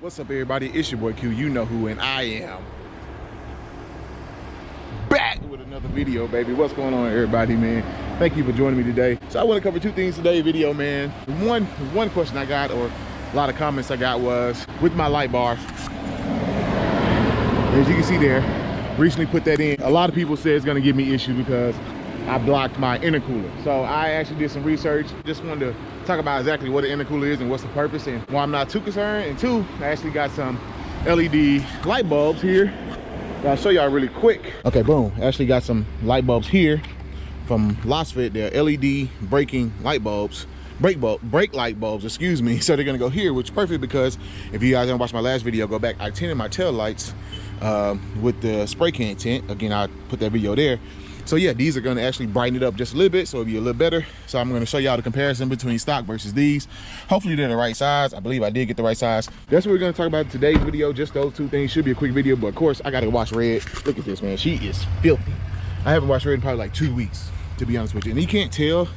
What's up, everybody? It's your boy Q. You know who, and I am back with another video, baby. What's going on, everybody, man? Thank you for joining me today. So I want to cover two things today, video, man. One question I got, or a lot of comments I got, was with my light bar. As you can see there, recently put that in. A lot of people say it's going to give me issues because I blocked my intercooler. So I actually did some research. Just wanted to talk about exactly what an intercooler is and what's the purpose and why I'm not too concerned. And two, I actually got some LED light bulbs here. I'll show y'all really quick. Okay, boom. I actually got some light bulbs here from Auxbeam. They're LED braking light bulbs. Brake light bulbs, excuse me. So they're gonna go here, which is perfect because if you guys haven't watched my last video, go back. I tinted my tail lights with the spray can tint. Again, I put that video there. So yeah, these are gonna actually brighten it up just a little bit, so it'll be a little better. So I'm gonna show y'all the comparison between stock versus these. Hopefully they're the right size. I believe I did get the right size. That's what we're gonna talk about in today's video. Just those two things. Should be a quick video, but of course I gotta watch Red. Look at this, man. She is filthy. I haven't watched Red in probably like 2 weeks, to be honest with you. And you can't tell,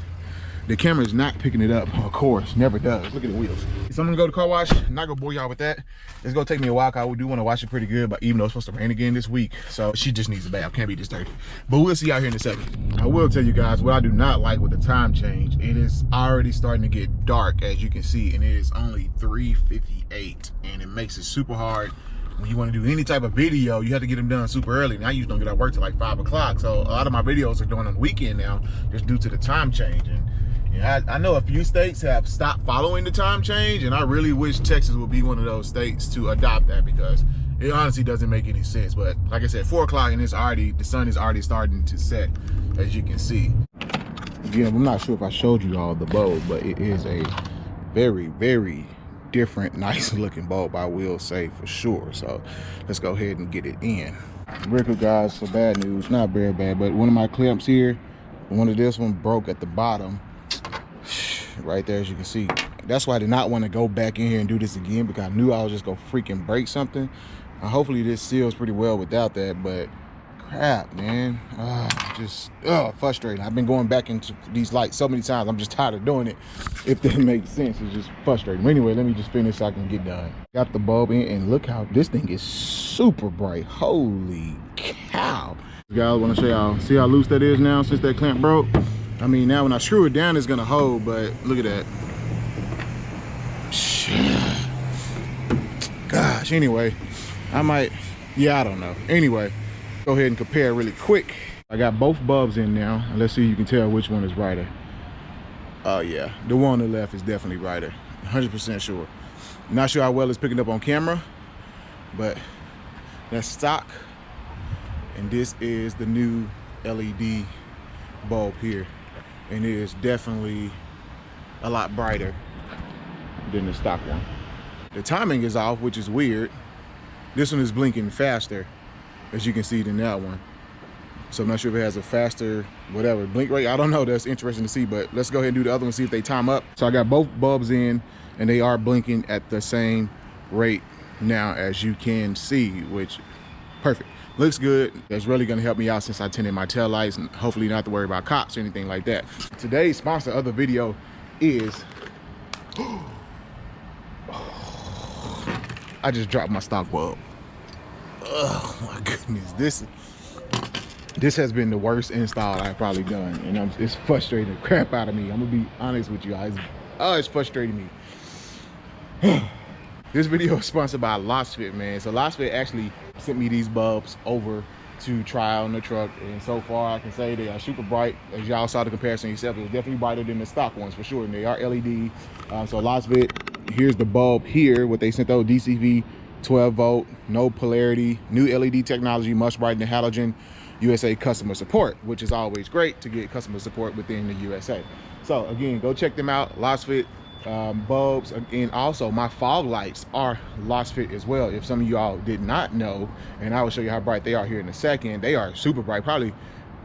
the camera is not picking it up, of course, never does. Look at the wheels. So I'm gonna go to car wash. I'm not gonna bore y'all with that. It's gonna take me a while, cause I do wanna wash it pretty good, but even though it's supposed to rain again this week, so she just needs a bath, can't be this dirty. But we'll see out here in a second. I will tell you guys what I do not like with the time change. It is already starting to get dark, as you can see, and it is only 3:58, and it makes it super hard. When you want to do any type of video, you have to get them done super early. Now you don't get out of work till like 5 o'clock, so a lot of my videos are done on the weekend now, just due to the time change. And yeah, I know a few states have stopped following the time change, and I really wish Texas would be one of those states to adopt that, because it honestly doesn't make any sense. But like I said, 4 o'clock and the sun is already starting to set, as you can see. Again, I'm not sure if I showed you all the bulb, but it is a very, very different, nice looking bulb, I will say for sure. So let's go ahead and get it in. Real quick, guys, so bad news, not very bad, but one of my clamps here, this one broke at the bottom. Right there, as you can see. That's why I did not want to go back in here and do this again, because I knew I was just gonna freaking break something. Hopefully this seals pretty well without that, but crap, man. Just frustrating. I've been going back into these lights so many times, I'm just tired of doing it, if that makes sense. It's just frustrating. Anyway, let me just finish so I can get done. Got the bulb in, and look how this thing is super bright. Holy cow. Guys, I want to show y'all, see how loose that is now since that clamp broke. I mean, now when I screw it down, it's gonna hold, but look at that. Gosh, anyway, I don't know. Anyway, go ahead and compare really quick. I got both bulbs in now. Let's see if you can tell which one is brighter. Oh yeah, the one on the left is definitely brighter, 100% sure. Not sure how well it's picking up on camera, but that's stock. And this is the new LED bulb here. And it is definitely a lot brighter than the stock one. The timing is off, which is weird. This one is blinking faster, as you can see, than that one. So I'm not sure if it has a faster, whatever, blink rate. I don't know, that's interesting to see, but let's go ahead and do the other one, see if they time up. So I got both bulbs in, and they are blinking at the same rate now, as you can see, which, perfect. Looks good. That's really gonna help me out since I tinted my tail lights, and hopefully not have to worry about cops or anything like that. Today's sponsor of the video is, I just dropped my stock bulb. Oh my goodness, this has been the worst install I've probably done, and it's frustrating the crap out of me. I'm gonna be honest with you guys. It's frustrating me. This video is sponsored by Auxbeam, man. So Auxbeam actually sent me these bulbs over to try out on the truck, and so far I can say they are super bright. As y'all saw the comparison yourself, it was definitely brighter than the stock ones for sure, and they are LED. So Auxbeam, here's the bulb here, what they sent out, DCV 12 volt, no polarity, new LED technology, much brighter than halogen, USA customer support, which is always great to get customer support within the USA. So again, go check them out, Auxbeam. Bulbs, and also my fog lights are Auxbeam as well, if some of y'all did not know, and I will show you how bright they are here in a second. They are super bright, probably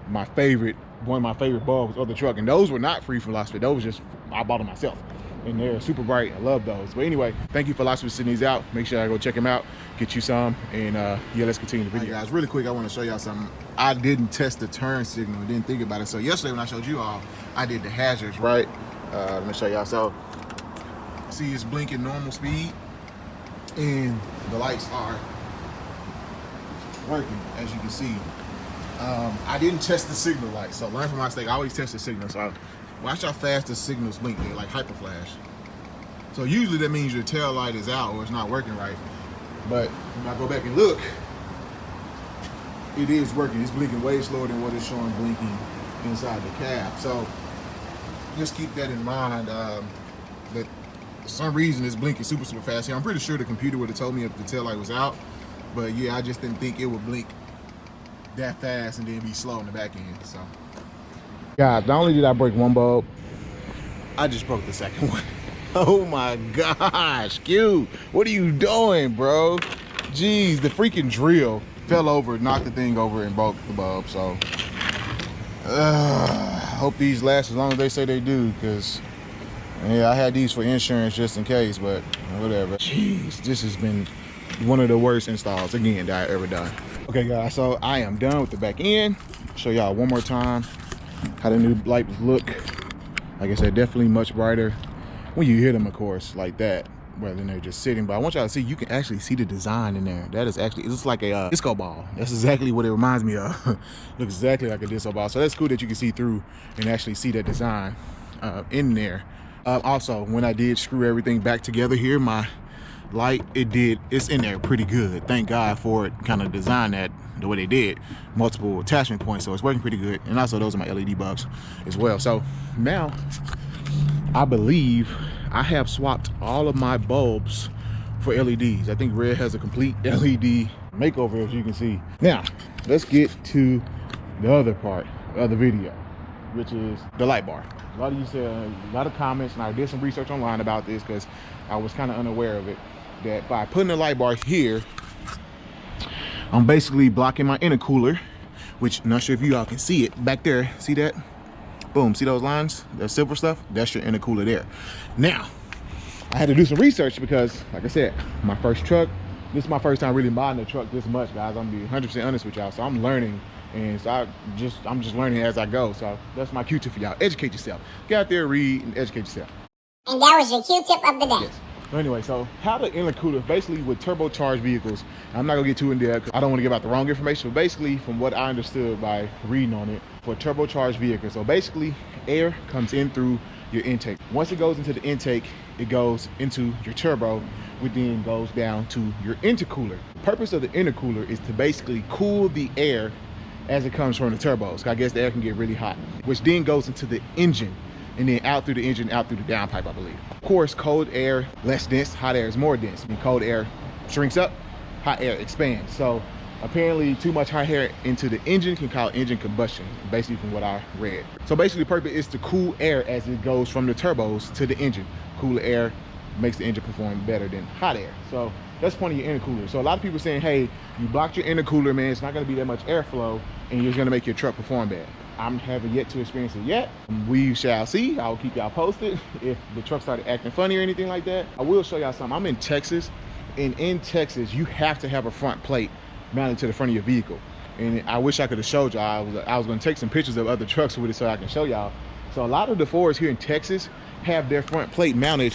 my favorite, one of my favorite bulbs of the truck, and those were not free from Auxbeam. Those just, I bought them myself, and they're super bright. I love those. But anyway, thank you for Auxbeam sending these out. Make sure I go check them out, get you some, and yeah, let's continue the video. Right, guys, really quick, I want to show y'all something. I didn't test the turn signal, didn't think about it. So yesterday when I showed you all, I did the hazards, right? Let me show y'all. So see, it's blinking normal speed. and the lights are working, as you can see. I didn't test the signal light, so learn from my mistake. I always test the signal. So watch how fast the signals blink. They're like hyper flash. So usually that means your tail light is out or it's not working right. But when I go back and look, it is working. It's blinking way slower than what it's showing blinking inside the cab. So just keep that in mind. That for some reason it's blinking super fast here. I'm pretty sure the computer would have told me if the tail light was out, but yeah, I just didn't think it would blink that fast and then be slow in the back end. So guys, not only did I break one bulb, I just broke the second one. Oh my gosh, Q, what are you doing, bro? Jeez, the freaking drill fell over, knocked the thing over, and broke the bulb. So hope these last as long as they say they do, because yeah, I had these for insurance just in case, but whatever. Jeez, this has been one of the worst installs again that I ever done. Okay guys, so I am done with the back end. Show y'all one more time how the new lights look. Like I said, definitely much brighter when you hit them, of course, like that, rather than they're just sitting. But I want y'all to see, you can actually see the design in there. That is actually, it looks like a disco ball. That's exactly what it reminds me of. Looks exactly like a disco ball. So that's cool that you can see through and actually see that design in there. Also, when I did screw everything back together here, my light, it's in there pretty good. Thank God for it, kind of designed that the way they did, multiple attachment points, so it's working pretty good. And also those are my LED bulbs as well. So now I believe I have swapped all of my bulbs for LEDs. I think Red has a complete LED makeover, as you can see. Now let's get to the other part of the video, which is the light bar. A lot of you said, a lot of comments, and I did some research online about this because I was kind of unaware of it, that by putting the light bar here, I'm basically blocking my intercooler, which I'm not sure if you all can see it back there. See that? Boom, see those lines, that silver stuff? That's your intercooler there. Now, I had to do some research because, like I said, my first truck, this is my first time really modding a truck this much, guys. I'm gonna be 100% honest with y'all, so I'm learning. And so I'm just learning as I go. So that's my Q-tip for y'all. Educate yourself. Get out there, read, and educate yourself. And that was your Q-tip of the day. Yes. So anyway, so how the intercooler, basically with turbocharged vehicles, I'm not gonna get too in depth because I don't want to give out the wrong information, but basically from what I understood by reading on it, for turbocharged vehicles, so basically air comes in through your intake. Once it goes into the intake, it goes into your turbo, which then goes down to your intercooler. The purpose of the intercooler is to basically cool the air as it comes from the turbos. I guess the air can get really hot, which then goes into the engine and then out through the engine, out through the downpipe, I believe. Of course, cold air, less dense, hot air is more dense. I mean, cold air shrinks up, hot air expands. So apparently too much hot air into the engine can cause engine combustion, basically from what I read. So basically the purpose is to cool air as it goes from the turbos to the engine. Cooler air makes the engine perform better than hot air. So that's the point of your intercooler. So a lot of people saying, hey, you blocked your intercooler, man, it's not gonna be that much airflow and you're gonna make your truck perform bad. I haven't yet to experience it yet. We shall see. I'll keep y'all posted if the truck started acting funny or anything like that. I will show y'all something. I'm in Texas, and in Texas, you have to have a front plate mounted to the front of your vehicle. And I wish I could have showed y'all. I was gonna take some pictures of other trucks with it so I can show y'all. So a lot of the Fords here in Texas have their front plate mounted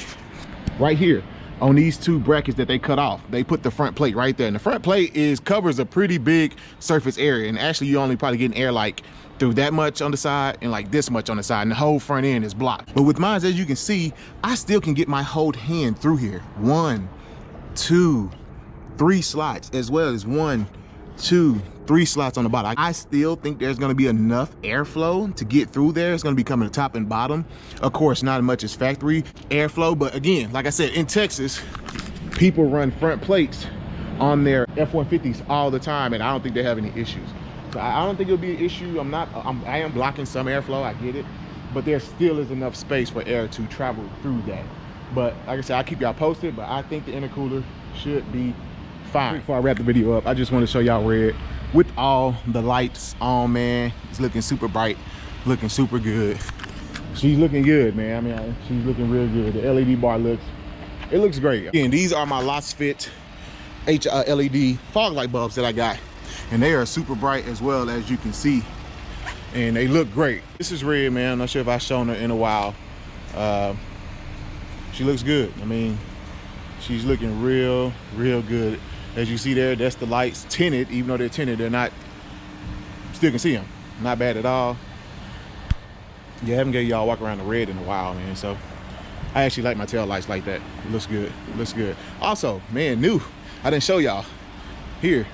right here on these two brackets that they cut off. They put the front plate right there, and the front plate covers a pretty big surface area, and actually you only probably getting air like through that much on the side and like this much on the side, and the whole front end is blocked. But with mine, as you can see, I still can get my whole hand through here. 1, 2, 3 slots, as well as 1, 2, 3 slots on the bottom. I still think there's gonna be enough airflow to get through there. It's gonna be coming to top and bottom. Of course, not as much as factory airflow, but again, like I said, in Texas, people run front plates on their F150s all the time, and I don't think they have any issues. So I don't think it'll be an issue. I am blocking some airflow, I get it, but there still is enough space for air to travel through that. But like I said, I'll keep y'all posted, but I think the intercooler should be fine. Before I wrap the video up, I just want to show y'all Red with all the lights on, man. It's looking super bright, looking super good. She's looking good, man. I mean, she's looking real good. The LED bar looks great. Again, these are my Lots Fit LED fog light bulbs that I got, and they are super bright as well, as you can see, and they look great. This is Red, man. I'm not sure if I've shown her in a while. She looks good. I mean, She's looking real good. As you see there, that's the lights tinted. Even though they're tinted, they're not, still can see them. Not bad at all. Yeah, I haven't gave y'all walk around the red in a while, man. So I actually like my tail lights like that. It looks good, looks good. Also, man, new, I didn't show y'all. Here,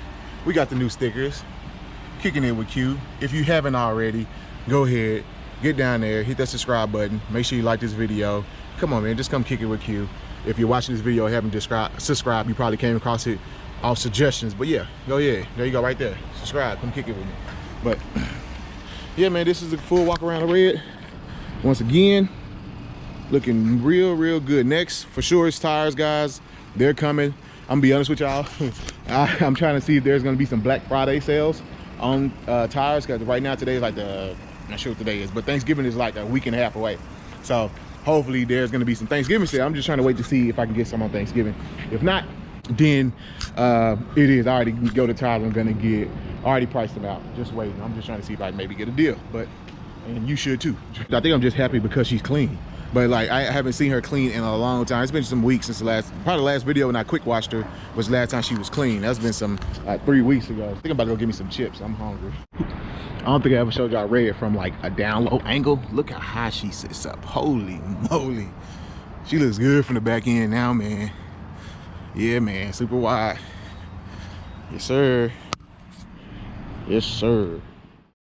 we got the new stickers, Kicking It with Q. If you haven't already, go ahead, get down there, hit that subscribe button. Make sure you like this video. Come on, man, just come kick it with Q. If you're watching this video and haven't subscribed, you probably came across it off suggestions. But yeah, go ahead. There you go, right there. Subscribe, come kick it with me. But yeah, man, this is a full walk around the red. Once again, looking real good. Next, for sure, it's tires, guys. They're coming. I'm gonna be honest with y'all. I'm trying to see if there's gonna be some Black Friday sales on tires, because right now, today is like I'm not sure what today is, but Thanksgiving is like a week and a half away. So hopefully there's gonna be some Thanksgiving sale. I'm just trying to wait to see if I can get some on Thanksgiving. If not, then it is. I already go to tires I'm gonna get. Already priced them out. Just waiting. I'm just trying to see if I can maybe get a deal. And you should too. I think I'm just happy because she's clean. But like, I haven't seen her clean in a long time. It's been some weeks since probably the last video when I quick washed her was the last time she was clean. That's been some like 3 weeks ago. I think I'm about to go get me some chips. I'm hungry. I don't think I ever showed y'all red from like a down low angle. Look how high she sits up. Holy moly. She looks good from the back end now, man. Yeah, man, super wide. Yes, sir. Yes, sir.